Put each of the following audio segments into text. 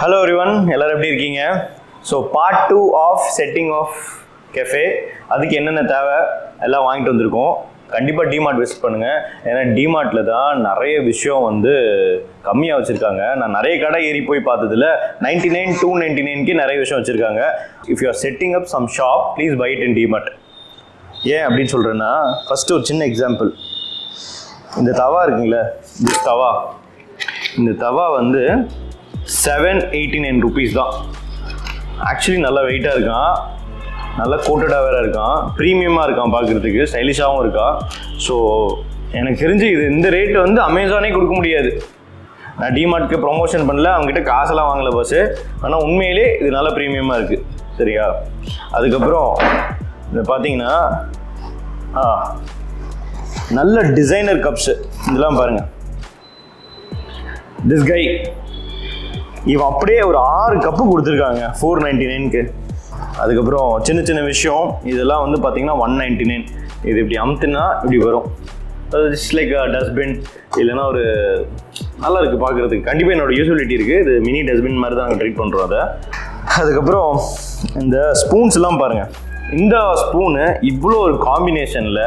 Hello everyone, எல்லாரும் எப்படி இருக்கீங்க? So part 2 of setting of cafe. அதுக்கு என்னென்ன தேவை எல்லாம் வாங்கிட்டு வந்திருக்கோம். கண்டிப்பாக டிமார்ட் விசிட் பண்ணுங்கள். ஏன்னா டிமார்ட்டில் தான் நிறைய விஷயம் வந்து கம்மியாக வச்சுருக்காங்க. நான் நிறைய கடை ஏறி போய் பார்த்ததில் 99, 299க்கு நிறைய விஷயம் வச்சுருக்காங்க. If you are setting up some shop, please buy it in DMart. ஏன் அப்படின்னு சொல்கிறேன்னா, ஃபஸ்ட்டு ஒரு சின்ன எக்ஸாம்பிள். இந்த தவா இருக்குங்களே, இந்த தவா வந்து 789 ருபீஸ் தான். ஆக்சுவலி நல்லா வெயிட்டாக இருக்கான், நல்லா கோட்டடாக வேறு இருக்கான், ப்ரீமியமாக இருக்கான், பார்க்குறதுக்கு ஸ்டைலிஷாகவும் இருக்கா. ஸோ எனக்கு தெரிஞ்சு இந்த ரேட்டு வந்து அமேசானே கொடுக்க முடியாது. நான் டிமார்ட்க்கு ப்ரொமோஷன் பண்ணல, அவங்ககிட்ட காசெல்லாம் வாங்கலை பஸ்ஸு. ஆனால் உண்மையிலே இது நல்லா ப்ரீமியமாக இருக்குது. சரியா? அதுக்கப்புறம் இந்த பார்த்தீங்கன்னா நல்ல டிசைனர் கப்ஸு இதெல்லாம் பாருங்கள். திஸ் கை இவன் அப்படியே ஒரு 6 கப்பு கொடுத்துருக்காங்க 499க்கு. அதுக்கப்புறம் சின்ன சின்ன விஷயம் இதெல்லாம் வந்து பார்த்தீங்கன்னா 199. இது இப்படி அமுத்துனா இப்படி வரும். அது ஜஸ்ட் லைக் டஸ்ட்பின், இல்லைன்னா ஒரு நல்லா இருக்குது பார்க்குறதுக்கு. கண்டிப்பாக என்னோடய யூஸ்பிலிட்டி இருக்குது. இது மினி டஸ்ட்பின் மாதிரி தான் நாங்கள் ட்ரீட் பண்ணுறோம் அதை. அதுக்கப்புறம் இந்த ஸ்பூன்ஸ்லாம் பாருங்கள். இந்த ஸ்பூனு இவ்வளோ ஒரு காம்பினேஷனில்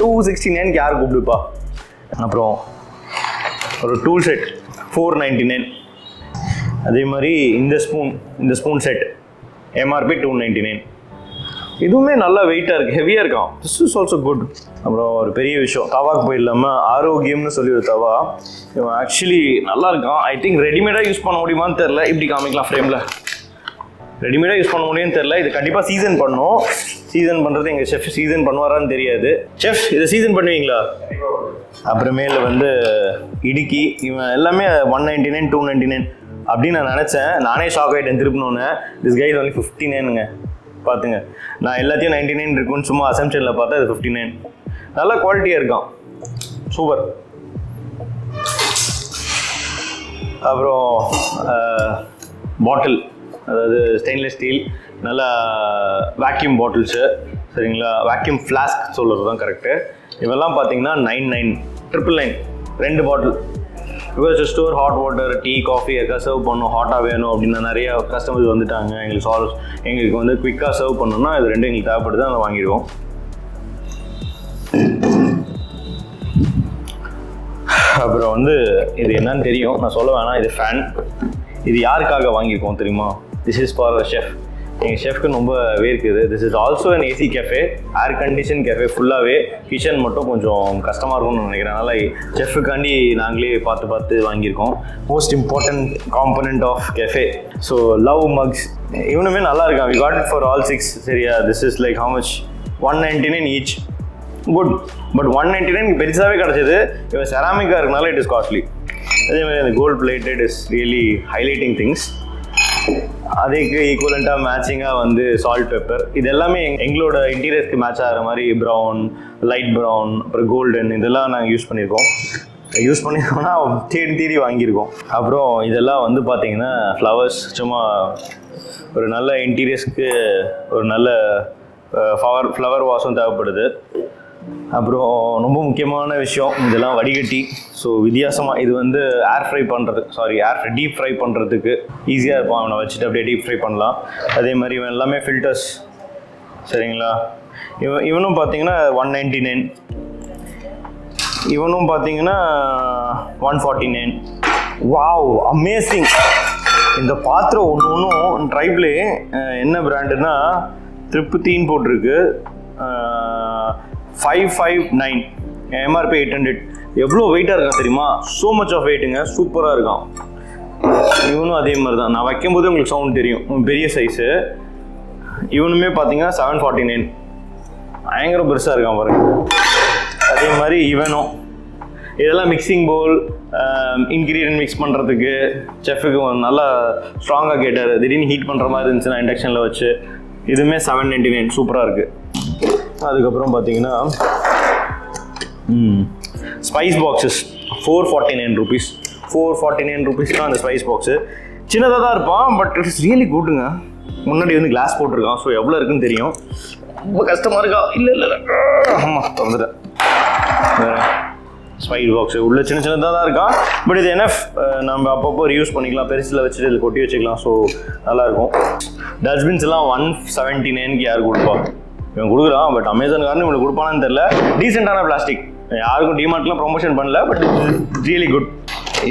269க்கு யார் கூப்பிடுப்பா? அப்புறம் ஒரு டூல் செட் 499. அதே மாதிரி இந்த ஸ்பூன் செட் எம்ஆர்பி 299. இதுவுமே நல்லா வெயிட்டாக இருக்குது, ஹெவியாக இருக்கான். This is also good. அப்புறம் ஒரு பெரிய விஷயம், தவாக்கு போயிடலாமல் ஆரோக்கியம்னு சொல்லி ஒரு தவா. இவன் ஆக்சுவலி நல்லா இருக்கான். ஐ திங்க் ரெடிமேடாக யூஸ் பண்ண முடியுமான்னு தெரில. இப்படி காமிக்கலாம் ஃப்ரேமில். ரெடிமேடாக யூஸ் பண்ண முடியும்னு தெரில. இது கண்டிப்பாக சீசன் பண்ணணும். சீசன் பண்ணுறது எங்கள் செஃப் சீசன் பண்ணுவாரான்னு தெரியாது. செஃப் இதை சீசன் பண்ணுவீங்களா? அப்புறமேல வந்து இடுக்கி, இவன் எல்லாமே 199, 299 அப்படின்னு நான் நினச்சேன். நானே ஷாக் ஆகிட்டேன் திருப்பினோன்னு. திஸ் கை இஸ் ஒன்லி 59ங்க. பார்த்துங்க, நான் எல்லாத்தையும் 99 இருக்குன்னு சும்மா அசம்ஷனில் பார்த்தா இது 59. நல்லா குவாலிட்டியாக இருக்கான், சூப்பர். அப்புறம் பாட்டில், அதாவது ஸ்டெயின்லெஸ் ஸ்டீல், நல்லா வேக்யூம் பாட்டில்ஸு. சரிங்களா? வேக்யூம் ஃப்ளாஸ்க் சொல்கிறது தான் கரெக்டு. இவெல்லாம் பார்த்தீங்கன்னா 99, 2 bottle. Because store hot water, tea, coffee எதாவது சர்வ் பண்ணணும், ஹாட்டாக வேணும் அப்படின்னா நிறைய கஸ்டமர்ஸ் வந்துட்டாங்க. எங்களுக்கு வந்து குயிக்காக சர்வ் பண்ணணும்னா இது 2 எங்களுக்கு தேவைப்படுது, அதை வாங்கிடுவோம். அப்புறம் வந்து இது என்னன்னு தெரியும், நான் சொல்ல வேணாம். இது ஃபேன். இது யாருக்காக வாங்கியிருக்கோம் தெரியுமா? This is for a chef. எங்கள் ஷெஃப்க்கு ரொம்ப வேர்க்குது. This is also an AC cafe, air condition cafe ஃபுல்லாகவே. கிச்சன் மட்டும் கொஞ்சம் கஷ்டமாக இருக்கும்னு நினைக்கிறேன். அதனால் ஷெஃபுக்காண்டி நாங்களே பார்த்து வாங்கியிருக்கோம். Most important component of cafe. So love mugs, இவனுமே நல்லா இருக்கான். We got it for all 6. சரியா? This is like how much? 199 each. Good. But 199 பெருசாகவே கிடச்சிது. இவன் செராமிக்காக இருக்கனால இட் இஸ் காஸ்ட்லி. அதேமாதிரி அந்த gold plated is really highlighting things. அதுக்கு ஈக்குவலண்ட்டாக மேட்சிங்காக வந்து சால்ட் பெப்பர். இது எல்லாமே எங்களோட இன்டீரியர்ஸ்க்கு மேட்ச் ஆகிற மாதிரி ப்ரௌன், லைட் ப்ரௌன், அப்புறம் கோல்டன், இதெல்லாம் நாங்கள் யூஸ் பண்ணியிருக்கோம்னா தேடி வாங்கியிருக்கோம். அப்புறம் இதெல்லாம் வந்து பார்த்தீங்கன்னா ஃப்ளவர்ஸ். சும்மா ஒரு நல்ல இன்டீரியர்ஸ்க்கு ஒரு நல்ல ஃப்ளவர் வாஷும் தேவைப்படுது. அப்புறம் ரொம்ப முக்கியமான விஷயம், இதெல்லாம் வடிகட்டி. ஸோ வித்தியாசமாக இது வந்து டீப் ஃப்ரை பண்ணுறதுக்கு ஈஸியாக இருக்கும். அவனை வச்சுட்டு அப்படியே டீப் ஃப்ரை பண்ணலாம். அதே மாதிரி இவன் எல்லாமே ஃபில்டர்ஸ். சரிங்களா? இவனும் பார்த்தீங்கன்னா 199. இவனும் பார்த்தீங்கன்னா 149. Wow, amazing. இந்த பாத்திரம் ஒன்றும் ட்ரைப்லே என்ன பிராண்டுன்னா திருப்தின்னு போட்டிருக்கு. 559, எம்ஆர்பி 800. எவ்வளோ வெயிட்டாக இருக்கான் தெரியுமா? ஸோ மச் ஆஃப் வெயிட்டுங்க, சூப்பராக இருக்கான். இவனும் அதே மாதிரி தான். நான் வைக்கும்போது உங்களுக்கு சவுண்ட் தெரியும், பெரிய சைஸு. இவனுமே பார்த்தீங்கன்னா 749, பயங்கர பெருசாக இருக்கான் பாருங்க. அதே மாதிரி இவனும். இதெல்லாம் மிக்சிங் பவுல், இன்க்ரீடியன்ட் மிக்ஸ் பண்ணுறதுக்கு செஃப்புக்கு நல்லா ஸ்ட்ராங்காக கேட்டார். திடீர்னு ஹீட் பண்ணுற மாதிரி இருந்துச்சுன்னா இண்டக்ஷனில் வச்சு. இதுவுமே 799, சூப்பராக இருக்குது. அதுக்கப்புறம் பார்த்தீங்கன்னா ஸ்பைஸ் பாக்ஸஸ் 449 ருபீஸ். 449 ருபீஸ் தான் அந்த ஸ்பைஸ் பாக்ஸு. சின்னதாக தான் இருப்பான், பட் இட்ஸ் ரியலி குட்டுங்க. முன்னாடி வந்து கிளாஸ் போட்டிருக்கான். ஸோ எவ்வளோ இருக்குன்னு தெரியும். ரொம்ப கஷ்டமாக இருக்கா? இல்லை ஆமாம், வந்துட்டேன். வேறு ஸ்பைட் பாக்ஸ் உள்ள சின்னதாக தான் இருக்கான். பட் இது என்எஃப், நம்ம அப்பப்போ யூஸ் பண்ணிக்கலாம், பெருசில் வச்சுட்டு இதில் கொட்டி வச்சுக்கலாம். ஸோ நல்லாயிருக்கும். டஸ்ட்பின்ஸ் எல்லாம் 179க்கு யார் கொடுப்பா? இவன் கொடுக்குறான். பட் அமேசான்காரன் இவனுக்கு கொடுப்பானு தெரியல. டீசெண்டான பிளாஸ்டிக். யாருக்கும் டிமார்ட்லாம் ப்ரொமோஷன் பண்ணல, பட் ரியலி குட்.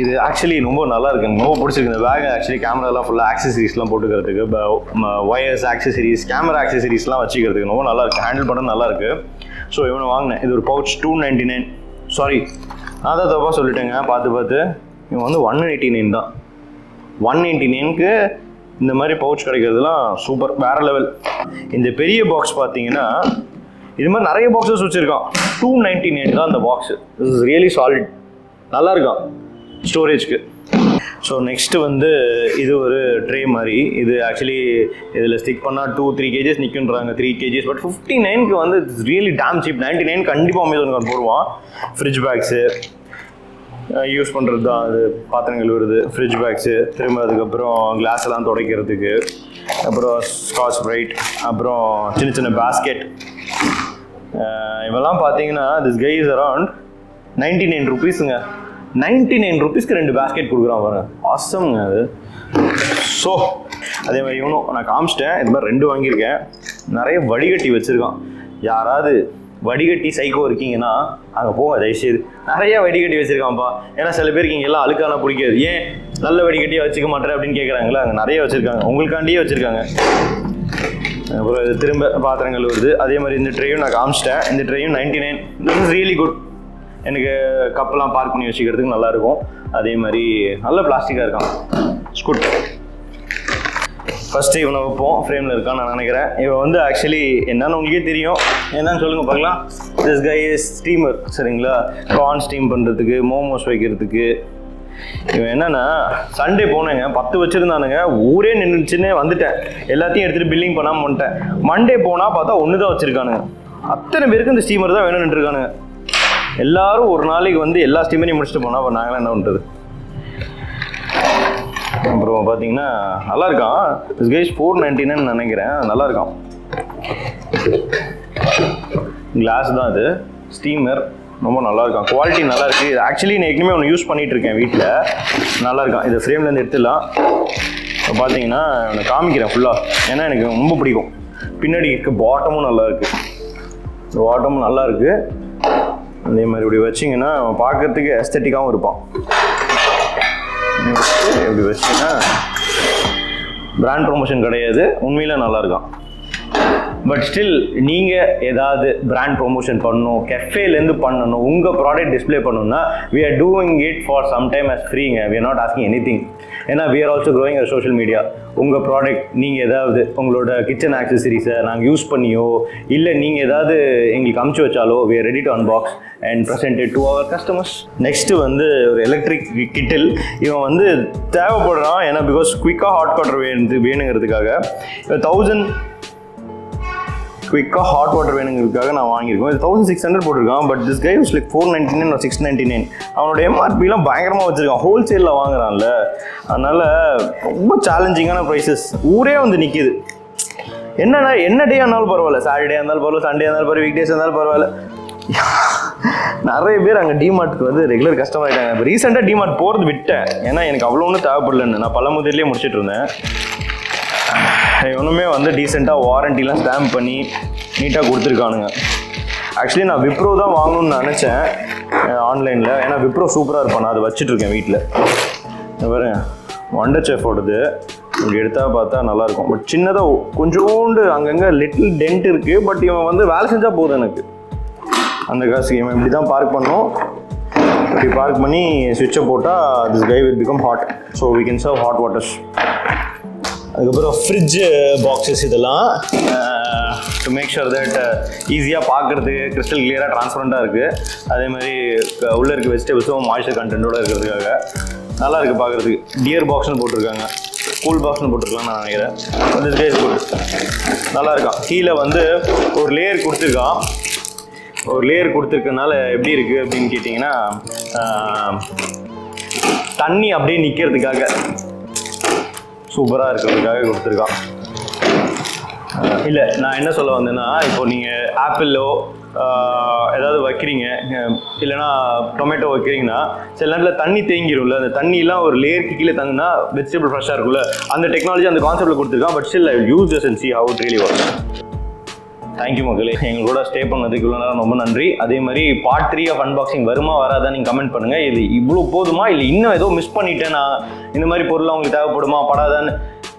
இது ஆக்சுவலி ரொம்ப நல்லா இருக்கு, எனக்கு ரொம்ப பிடிச்சிருக்கு. இந்த பேக் ஆக்சுவலி கேமராலாம் ஃபுல்லாக ஆக்சசரிஸ்லாம் போட்டுக்கிறதுக்கு, ஒயர்ஸ் ஆக்சசரிஸ், கேமரா ஆக்சசரிஸ்லாம் வச்சுக்கிறதுக்கு ரொம்ப நல்லா இருக்கு. ஹேண்டில் பண்ண நல்லா இருக்கு. ஸோ இவனை வாங்கினேன். இது ஒரு பவுச் 299. சாரி, நான் தான் தப்பாக சொல்லிட்டேங்க. பார்த்து இவன் வந்து 189 தான். 189க்கு இந்த மாதிரி பவுச் கிடைக்கிறதுலாம் சூப்பர், வேற லெவல். இந்த பெரிய பாக்ஸ் பார்த்தீங்கன்னா இது மாதிரி நிறைய பாக்ஸஸ் வச்சுருக்கான். 299 தான் இந்த box. This is really solid, நல்லா இருக்கான் ஸ்டோரேஜ்க்கு. ஸோ நெக்ஸ்ட்டு வந்து இது ஒரு ட்ரே மாதிரி. இது ஆக்சுவலி இதில் ஸ்டிக் பண்ணால் 2-3 kgs நிற்குன்றாங்க, 3 kgs. பட் 59க்கு வந்து இட்ஸ் ரியலி டேம் சீப். 99 கண்டிப்பாக அமேசான் போடுவான். ஃப்ரிட்ஜ் பேக்ஸு யூஸ் பண்ணுறது தான், அது பாத்திரங்கள் வருது, ஃப்ரிட்ஜ் பேக்ஸு, திரும்ப அதுக்கப்புறம் கிளாஸ் எல்லாம் துடைக்கிறதுக்கு, அப்புறம் ஸ்காட்ச் பிரைட், அப்புறம் சின்ன சின்ன பேஸ்கெட். இவெல்லாம் பார்த்தீங்கன்னா this guy is around 99 rupeesங்க. 99 rupeesக்கு 2 basket கொடுக்குறான் பாருங்க. ஆசம்ங்க அது. ஸோ அதே மாதிரி இவனும் நான் காமிச்சிட்டேன். இது மாதிரி 2 வாங்கியிருக்கேன். நிறைய வடிகட்டி வச்சுருக்கான். யாராவது வடிகட்டி சைக்கோ இருக்கீங்கன்னா அங்கே போக தயவுசெய்து. நிறைய வடிகட்டி வச்சுருக்கான்ப்பா. ஏன்னா சில பேருக்கு இங்கே எல்லாம் அழுக்கான பிடிக்காது. ஏன் நல்ல வடிகட்டியாக வச்சுக்க மாட்டேன் அப்படின்னு கேட்குறாங்களா? அங்கே நிறைய வச்சுருக்காங்க, உங்களுக்காண்டியே வச்சுருக்காங்க. அப்புறம் இது திரும்ப பாத்திரங்கள் வருது. அதே மாதிரி இந்த ட்ரேயும் நான் காமிச்சிட்டேன். இந்த ட்ரேயும் 99. This is really good. எனக்கு கப்பெல்லாம் பார்க் பண்ணி வச்சுக்கிறதுக்கு நல்லாயிருக்கும். அதே மாதிரி நல்ல பிளாஸ்டிக்காக இருக்கான். ஸ்குட். ஃபஸ்ட்டு இவனை வைப்போம். ஃப்ரேமில் இருக்கான்னு நான் நினைக்கிறேன். இவன் வந்து ஆக்சுவலி என்னன்னு உங்களுக்கே தெரியும். என்னன்னு சொல்லுங்கள் பார்க்கலாம். திஸ் கை இஸ் ஸ்டீமர், சரிங்களா? கார்ன் ஸ்டீம் பண்ணுறதுக்கு, மோமோஸ் வைக்கிறதுக்கு. இவன் என்னன்னா சண்டே போனேங்க, 10 வச்சுருந்தானுங்க. ஊரே நின்றுச்சுன்னு வந்துட்டேன். எல்லாத்தையும் எடுத்துகிட்டு பில்லிங் பண்ணாமல் வந்துட்டேன். மண்டே போனால் பார்த்தா 1 தான் வச்சுருக்கானுங்க. அத்தனை பேருக்கு இந்த ஸ்டீமர் தான் வேணும்னு இருக்கானுங்க. எல்லாரும் ஒரு நாளைக்கு வந்து எல்லா ஸ்டீமரையும் முடிச்சுட்டு போனால் அப்போ நாங்களாம் என்ன பண்ணுறது? அப்புறம் பார்த்தீங்கன்னா நல்லா இருக்கான். திஸ் கைஸ் 499 நினைக்கிறேன். நல்லா இருக்கான். கிளாஸ் தான் இது, ஸ்டீமர். ரொம்ப நல்லா இருக்கான். குவாலிட்டி நல்லா இருக்குது. இது ஆக்சுவலி நான் ஏற்கனவே ஒன்று யூஸ் பண்ணிகிட்டு இருக்கேன் வீட்டில். நல்லா இருக்கான். இதை ஃப்ரேம்லேருந்து எடுத்துடலாம். இப்போ பார்த்தீங்கன்னா நான் காமிக்கிறேன் ஃபுல்லாக, ஏன்னா எனக்கு ரொம்ப பிடிக்கும். பின்னாடி இருக்க பாட்டமும் நல்லா இருக்குது. இந்த பாட்டமும் நல்லா இருக்குது. அதே மாதிரி இப்படி வச்சிங்கன்னா பார்க்கறதுக்கு எஸ்தட்டிக்காகவும் இருப்பான். இப்படி வச்சிங்கன்னா பிராண்ட் ப்ரொமோஷன் கிடையாது, உண்மையில் நல்லா இருக்கான். பட் ஸ்டில் நீங்கள் ஏதாவது பிராண்ட் ப்ரொமோஷன் பண்ணணும், கெஃபேலேருந்து பண்ணணும், உங்கள் ப்ராடக்ட் டிஸ்பிளே பண்ணணும்னா we are doing it for some time as ஃப்ரீங்க. we are not asking anything. ஏன்னா we are also growing our social media. உங்கள் ப்ராடக்ட் நீங்கள் ஏதாவது உங்களோட கிச்சன் ஆக்சசரிஸை நாங்கள் யூஸ் பண்ணியோ இல்லை நீங்கள் ஏதாவது எங்களுக்கு அமுச்சு வச்சாலோ we are ready to unbox and present it to our customers. Next வந்து ஒரு எலக்ட்ரிக் கிட்டில். இவன் வந்து தேவைப்படுறான். ஏன்னா பிகாஸ் குயிக்காக ஹாட் வாட்டர் வேணுங்கிறதுக்காக 1000 குயிக்காக ஹாட் வாட்டர் வேணுங்கிறதுக்காக நான் வாங்கியிருக்கோம். இது 1600 போட்டிருக்கான். But this guy was like 499 or 699. அவனோட எம்ஆர்பிலாம் பயங்கரமாக வச்சுருக்கான். ஹோல்சேலில் வாங்குறான்ல, அதனால் ரொம்ப சேலஞ்சிங்கான ப்ரைஸஸ். ஊரே வந்து நிற்கிது. என்னன்னா என்ன டே ஆனாலும் பரவாயில்ல, சாட்டர்டே இருந்தாலும் பரவாயில்ல, சண்டே இருந்தாலும் பரவாயில்ல, வீக் டேஸ் இருந்தாலும் பரவாயில்ல. நிறைய பேர் அங்கே டிமார்ட்டுக்கு வந்து ரெகுலர் கஸ்டமர் ஆகிட்டாங்க. இப்போ ரீசெண்டாக டிமார்ட் போகிறது விட்டேன். ஏன்னா எனக்கு அவ்வளோ ஒன்றும் தேவைப்படலன்னு நான் பழமுதிர்லேயே முடிச்சுட்டு இருந்தேன். ஒன்றுமே வந்து டீசெண்டாக வாரண்டிலாம் ஸ்டாம்ப் பண்ணி நீட்டாக கொடுத்துருக்கானுங்க. ஆக்சுவலி நான் விப்ரோ தான் வாங்கணும்னு நினச்சேன் ஆன்லைனில். ஏன்னா விப்ரோ சூப்பராக இருப்பான். நான் அதை வச்சுட்ருக்கேன் வீட்டில். பாருங்க, வண்டர் செஃபோடது. இப்படி எடுத்தால் பார்த்தா நல்லாயிருக்கும். பட் சின்னதாக கொஞ்சோண்டு அங்கங்கே லிட்டில் டென்ட் இருக்குது. பட் இவன் வந்து வேலை செஞ்சால் போதும் எனக்கு. அந்த காசுக்கு இவன் இப்படி தான் பார்க் பண்ணணும். இப்படி பார்க் பண்ணி ஸ்விட்சை போட்டால் this guy will become hot. So we can serve hot waters. அதுக்கப்புறம் ஃப்ரிட்ஜ் பாக்ஸஸ் இதெல்லாம் டு மேக் ஷுர் தட் ஈஸியாக பார்க்குறதுக்கு கிறிஸ்டல் கிளியராக ட்ரான்ஸ்பரண்ட்டாக இருக்குது. அதே மாதிரி உள்ளே இருக்க வெஜிடபிள்ஸும் மாய்ஸ்சர் கண்டென்ட்டோடு இருக்கிறதுக்காக நல்லா இருக்குது பார்க்குறதுக்கு. டியர் பாக்ஸ்னு போட்டிருக்காங்க, கூல் பாக்ஸ்னு போட்டிருக்கலாம் நான் நினைக்கிறேன். வந்து கேஸ் போட்டு நல்லா இருக்கான். கீழே வந்து ஒரு லேயர் கொடுத்துருக்கான். ஒரு லேயர் கொடுத்துருக்கனால எப்படி இருக்குது அப்படின்னு கேட்டிங்கன்னா தண்ணி அப்படியே நிற்கிறதுக்காக சூப்பராக இருக்கிறதுக்காக கொடுத்துருக்கான். இல்லை, நான் என்ன சொல்ல வந்தேன்னா இப்போ நீங்கள் ஆப்பிளோ ஏதாவது வைக்கிறீங்க, இல்லைனா டொமேட்டோ வைக்கிறீங்கன்னா சில நேரத்தில் தண்ணி தேங்கிடும்ல, அந்த தண்ணியெலாம் ஒரு லேயருக்கு கீழே தங்குனா வெஜிடபிள் ஃப்ரெஷ்ஷாக இருக்கும்ல, அந்த டெக்னாலஜி அந்த கான்செப்ட்டில் கொடுத்துருக்கான். But still I will use this and see how it really works. Thank you மக்களே, எங்களோட ஸ்டே பண்ணதுக்கு இவ்வளோ நேரம் ரொம்ப நன்றி. அதே மாதிரி பார்ட் 3 ஆஃப் அன்பாக்சிங் வருமா வராதான் நீங்கள் கமெண்ட் பண்ணுங்கள். இது இவ்வளோ போதுமா, இல்லை இன்னும் ஏதோ மிஸ் பண்ணிட்டேன், நான் இந்த மாதிரி பொருளாக உங்களுக்கு தேவைப்படுமா படாதான்னு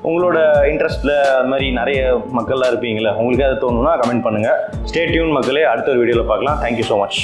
உங்களோட இன்ட்ரெஸ்ட்டில் அது மாதிரி நிறைய மக்கள்லாம் இருப்பீங்களே, உங்களுக்கு அதை தோணுன்னா கமெண்ட் பண்ணுங்கள். ஸ்டே டியூன் மக்களே, அடுத்த ஒரு வீடியோவில் பார்க்கலாம். Thank you so much.